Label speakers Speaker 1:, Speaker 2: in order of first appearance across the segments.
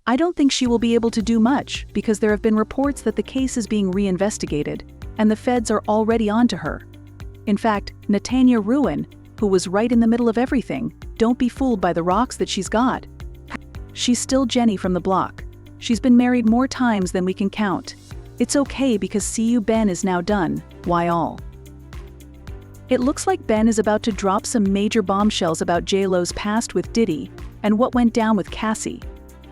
Speaker 1: I don't think she will be able to do much because there have been reports that the case is being reinvestigated and the feds are already onto her. In fact, Natanya Ruin, who was right in the middle of everything, don't be fooled by the rocks that she's got. She's still Jenny from the block. She's been married more times than we can count. It's okay because CU Ben is now done. Why all? It looks like Ben is about to drop some major bombshells about J-Lo's past with Diddy and what went down with Cassie.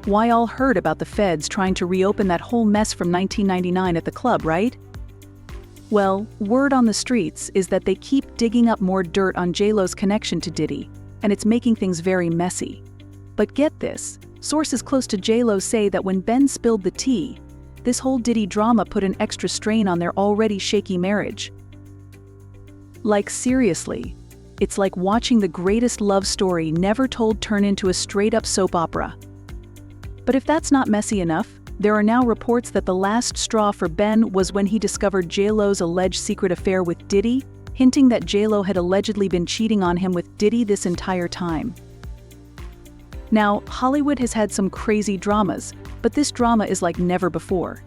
Speaker 1: Why all heard about the feds trying to reopen that whole mess from 1999 at the club, right? Well, word on the streets is that they keep digging up more dirt on J-Lo's connection to Diddy, and it's making things very messy. But get this, sources close to J-Lo say that when Ben spilled the tea, this whole Diddy drama put an extra strain on their already shaky marriage. Like seriously, it's like watching the greatest love story never told turn into a straight-up soap opera. But if that's not messy enough, there are now reports that the last straw for Ben was when he discovered J-Lo's alleged secret affair with Diddy, hinting that J-Lo had allegedly been cheating on him with Diddy this entire time. Now, Hollywood has had some crazy dramas, but this drama is like never before.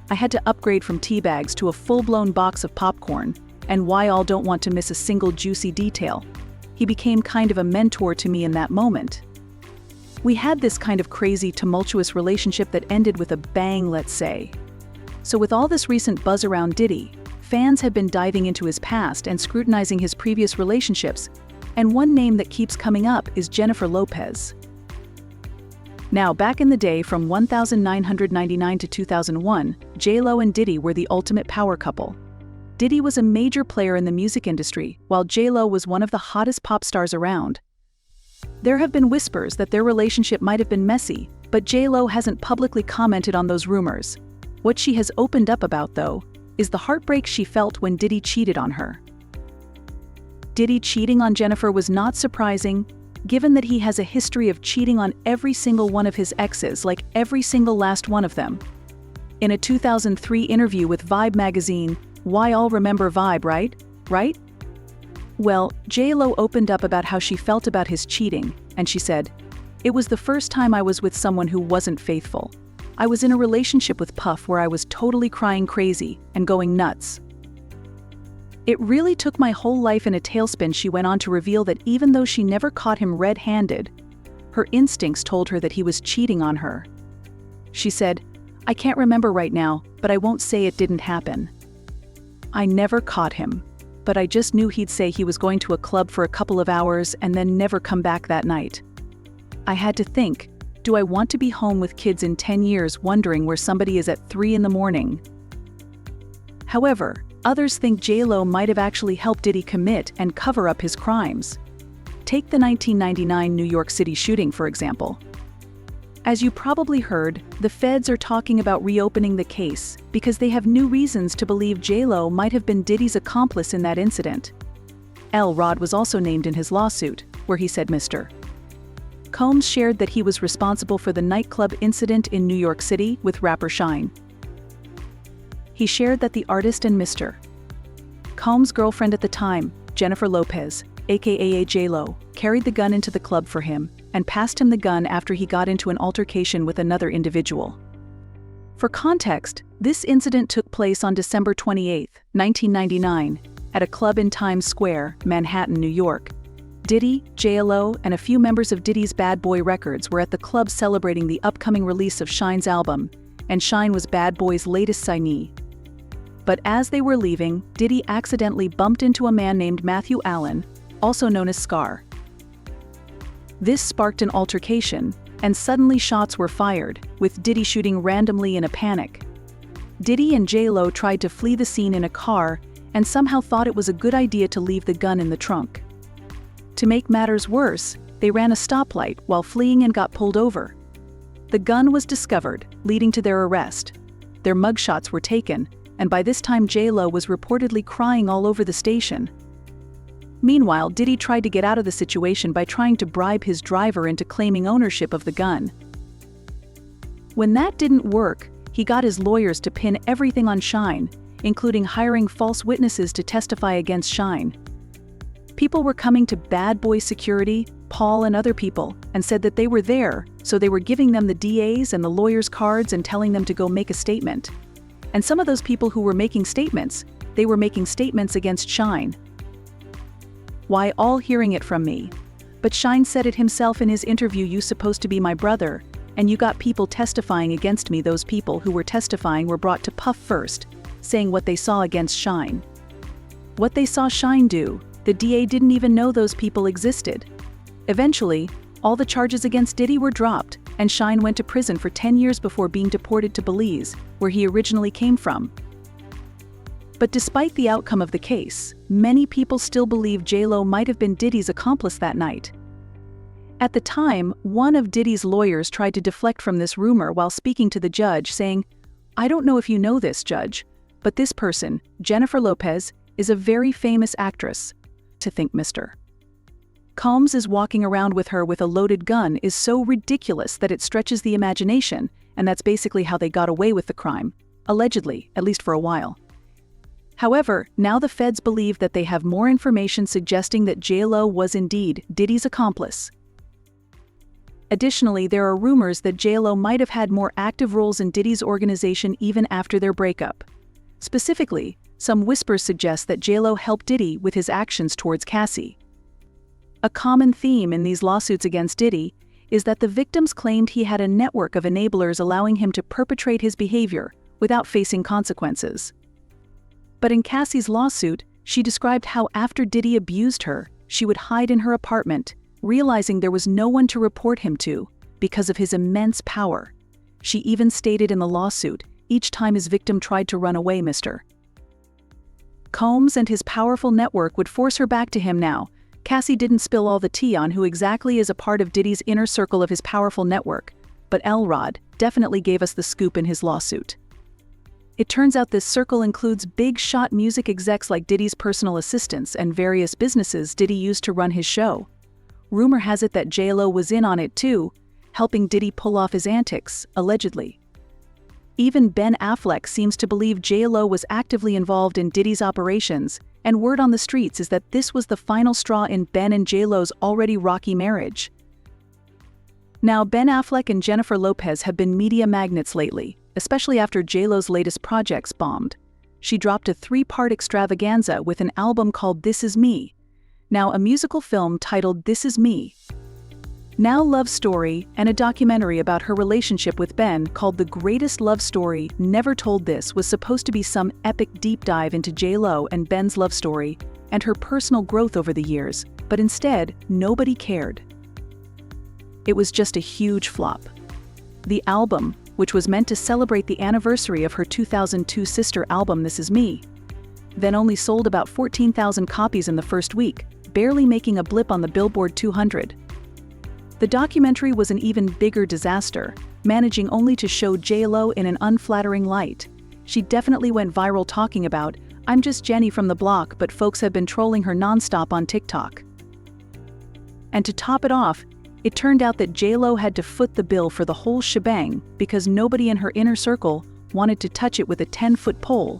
Speaker 1: I had to upgrade from tea bags to a full-blown box of popcorn, and why all don't want to miss a single juicy detail. He became kind of a mentor to me in that moment. We had this kind of crazy, tumultuous relationship that ended with a bang, let's say. So with all this recent buzz around Diddy, fans have been diving into his past and scrutinizing his previous relationships, and one name that keeps coming up is Jennifer Lopez. Now, back in the day from 1999 to 2001, J-Lo and Diddy were the ultimate power couple. Diddy was a major player in the music industry, while J-Lo was one of the hottest pop stars around. There have been whispers that their relationship might have been messy, but J-Lo hasn't publicly commented on those rumors. What she has opened up about, though, is the heartbreak she felt when Diddy cheated on her. Diddy cheating on Jennifer was not surprising, given that he has a history of cheating on every single one of his exes, like every single last one of them. In a 2003 interview with Vibe magazine, why all remember Vibe, right? Well, J-Lo opened up about how she felt about his cheating, and she said, "It was the first time I was with someone who wasn't faithful. I was in a relationship with Puff where I was totally crying crazy and going nuts. It really took my whole life in a tailspin." She went on to reveal that even though she never caught him red-handed, her instincts told her that he was cheating on her. She said, "I can't remember right now, but I won't say it didn't happen. I never caught him, but I just knew he'd say he was going to a club for a couple of hours and then never come back that night. I had to think, do I want to be home with kids in 10 years wondering where somebody is at 3 in the morning? However, others think J-Lo might have actually helped Diddy commit and cover up his crimes. Take the 1999 New York City shooting, for example. As you probably heard, the feds are talking about reopening the case because they have new reasons to believe J-Lo might have been Diddy's accomplice in that incident. Rod was also named in his lawsuit, where he said Mr. Combs shared that he was responsible for the nightclub incident in New York City with rapper Shine. He shared that the artist and Mr. Combs' girlfriend at the time, Jennifer Lopez, aka J-Lo, carried the gun into the club for him and passed him the gun after he got into an altercation with another individual. For context, this incident took place on December 28, 1999, at a club in Times Square, Manhattan, New York. Diddy, J-Lo, and a few members of Diddy's Bad Boy Records were at the club celebrating the upcoming release of Shine's album, and Shine was Bad Boy's latest signee. But as they were leaving, Diddy accidentally bumped into a man named Matthew Allen, also known as Scar. This sparked an altercation, and suddenly shots were fired, with Diddy shooting randomly in a panic. Diddy and J-Lo tried to flee the scene in a car and somehow thought it was a good idea to leave the gun in the trunk. To make matters worse, they ran a stoplight while fleeing and got pulled over. The gun was discovered, leading to their arrest. Their mugshots were taken, and by this time J-Lo was reportedly crying all over the station. Meanwhile, Diddy tried to get out of the situation by trying to bribe his driver into claiming ownership of the gun. When that didn't work, he got his lawyers to pin everything on Shine, including hiring false witnesses to testify against Shine. People were coming to Bad Boy Security, Paul and other people, and said that they were there, so they were giving them the DA's and the lawyers' cards and telling them to go make a statement. And some of those people who were making statements, they were making statements against Shine. Why all hearing it from me? But Shine said it himself in his interview, "You supposed to be my brother, and you got people testifying against me." Those people who were testifying were brought to Puff first, saying what they saw against Shine. What they saw Shine do, the DA didn't even know those people existed. Eventually, all the charges against Diddy were dropped, and Shine went to prison for 10 years before being deported to Belize, where he originally came from. But despite the outcome of the case, many people still believe J-Lo might have been Diddy's accomplice that night. At the time, one of Diddy's lawyers tried to deflect from this rumor while speaking to the judge, saying, "I don't know if you know this, Judge, but this person, Jennifer Lopez, is a very famous actress. To think Mr. Combs is walking around with her with a loaded gun is so ridiculous that it stretches the imagination, and that's basically how they got away with the crime, allegedly, at least for a while." However, now the feds believe that they have more information suggesting that J-Lo was indeed Diddy's accomplice. Additionally, there are rumors that J-Lo might have had more active roles in Diddy's organization even after their breakup. Specifically, some whispers suggest that J-Lo helped Diddy with his actions towards Cassie. A common theme in these lawsuits against Diddy is that the victims claimed he had a network of enablers allowing him to perpetrate his behavior without facing consequences. But in Cassie's lawsuit, she described how after Diddy abused her, she would hide in her apartment, realizing there was no one to report him to because of his immense power. She even stated in the lawsuit, each time his victim tried to run away, Mr. Combs and his powerful network would force her back to him now. Cassie didn't spill all the tea on who exactly is a part of Diddy's inner circle of his powerful network, but Elrod definitely gave us the scoop in his lawsuit. It turns out this circle includes big-shot music execs like Diddy's personal assistants and various businesses Diddy used to run his show. Rumor has it that J-Lo was in on it too, helping Diddy pull off his antics, allegedly. Even Ben Affleck seems to believe J-Lo was actively involved in Diddy's operations, and word on the streets is that this was the final straw in Ben and J-Lo's already rocky marriage. Now, Ben Affleck and Jennifer Lopez have been media magnets lately, especially after J-Lo's latest projects bombed. She dropped a 3-part extravaganza with an album called This Is Me, now a musical film titled This Is Me, now love story, and a documentary about her relationship with Ben called The Greatest Love Story Never Told. This was supposed to be some epic deep dive into J-Lo and Ben's love story and her personal growth over the years, but instead, nobody cared. It was just a huge flop. The album, which was meant to celebrate the anniversary of her 2002 sister album This Is Me, then only sold about 14,000 copies in the first week, barely making a blip on the Billboard 200. The documentary was an even bigger disaster, managing only to show J-Lo in an unflattering light. She definitely went viral talking about, "I'm just Jenny from the block," but folks have been trolling her nonstop on TikTok. And to top it off, it turned out that J-Lo had to foot the bill for the whole shebang because nobody in her inner circle wanted to touch it with a 10-foot pole.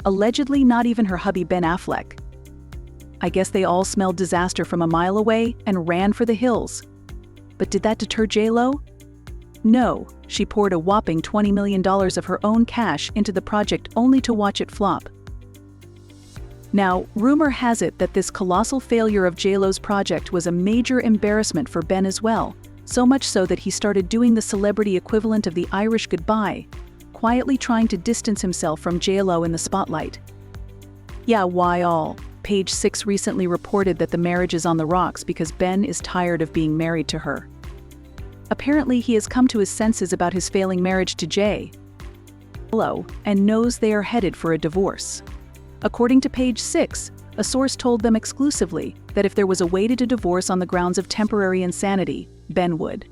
Speaker 1: Allegedly not even her hubby Ben Affleck. I guess they all smelled disaster from a mile away and ran for the hills. But did that deter J-Lo? No, she poured a whopping $20 million of her own cash into the project only to watch it flop. Now, rumor has it that this colossal failure of J-Lo's project was a major embarrassment for Ben as well, so much so that he started doing the celebrity equivalent of the Irish goodbye, quietly trying to distance himself from J-Lo in the spotlight. Yeah, why all? Page 6 recently reported that the marriage is on the rocks because Ben is tired of being married to her. Apparently, he has come to his senses about his failing marriage to J-Lo and knows they are headed for a divorce. According to Page 6, a source told them exclusively that if there was a way to divorce on the grounds of temporary insanity, Ben would.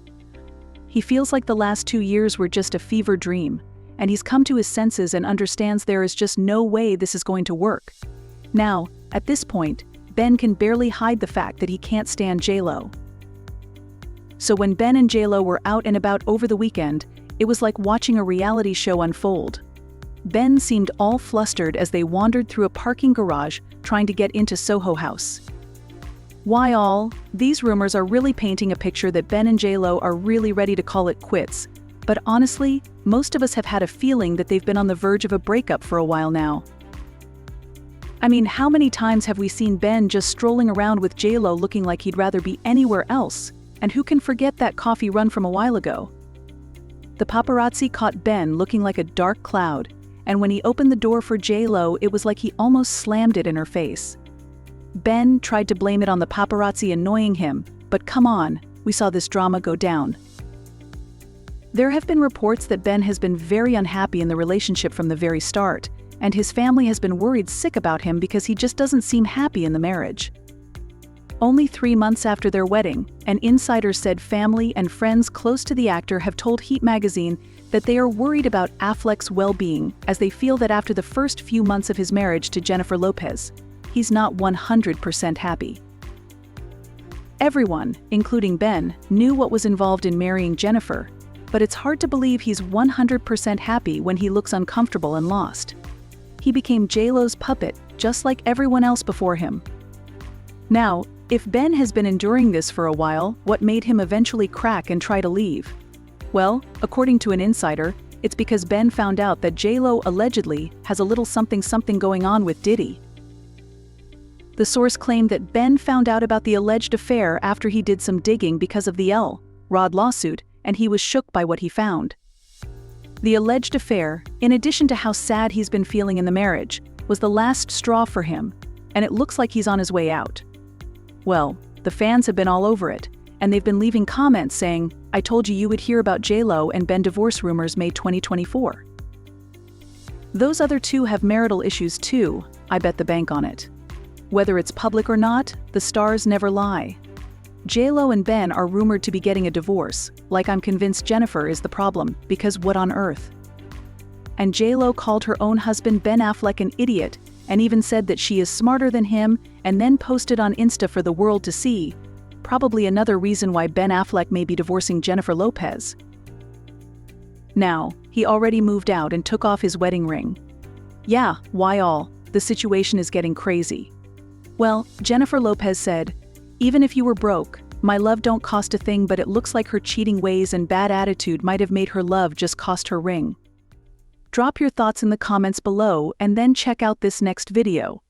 Speaker 1: He feels like the last 2 years were just a fever dream, and he's come to his senses and understands there is just no way this is going to work. Now, at this point, Ben can barely hide the fact that he can't stand J-Lo. So when Ben and J-Lo were out and about over the weekend, it was like watching a reality show unfold. Ben seemed all flustered as they wandered through a parking garage trying to get into Soho House. Why all? These rumors are really painting a picture that Ben and J-Lo are really ready to call it quits. But honestly, most of us have had a feeling that they've been on the verge of a breakup for a while now. I mean, how many times have we seen Ben just strolling around with J-Lo looking like he'd rather be anywhere else? And who can forget that coffee run from a while ago? The paparazzi caught Ben looking like a dark cloud, and when he opened the door for J-Lo, it was like he almost slammed it in her face. Ben tried to blame it on the paparazzi annoying him, but come on, we saw this drama go down. There have been reports that Ben has been very unhappy in the relationship from the very start, and his family has been worried sick about him because he just doesn't seem happy in the marriage. Only 3 months after their wedding, an insider said family and friends close to the actor have told Heat magazine that they are worried about Affleck's well-being as they feel that after the first few months of his marriage to Jennifer Lopez, he's not 100% happy. Everyone, including Ben, knew what was involved in marrying Jennifer, but it's hard to believe he's 100% happy when he looks uncomfortable and lost. He became J-Lo's puppet, just like everyone else before him. Now, if Ben has been enduring this for a while, what made him eventually crack and try to leave? Well, according to an insider, it's because Ben found out that J-Lo allegedly has a little something going on with Diddy. The source claimed that Ben found out about the alleged affair after he did some digging because of the Rod lawsuit, and he was shook by what he found. The alleged affair, in addition to how sad he's been feeling in the marriage, was the last straw for him, and it looks like he's on his way out. Well, the fans have been all over it, and they've been leaving comments saying, "I told you would hear about J-Lo and Ben divorce rumors May 2024. Those other two have marital issues too, I bet the bank on it. Whether it's public or not, the stars never lie. J-Lo and Ben are rumored to be getting a divorce, like I'm convinced Jennifer is the problem, because what on earth? And J-Lo called her own husband Ben Affleck an idiot, and even said that she is smarter than him, and then posted on Insta for the world to see. Probably another reason why Ben Affleck may be divorcing Jennifer Lopez. Now, he already moved out and took off his wedding ring. Yeah, why all? The situation is getting crazy. Well, Jennifer Lopez said, "Even if you were broke, my love don't cost a thing, but it looks like her cheating ways and bad attitude might have made her love just cost her ring." Drop your thoughts in the comments below and then check out this next video.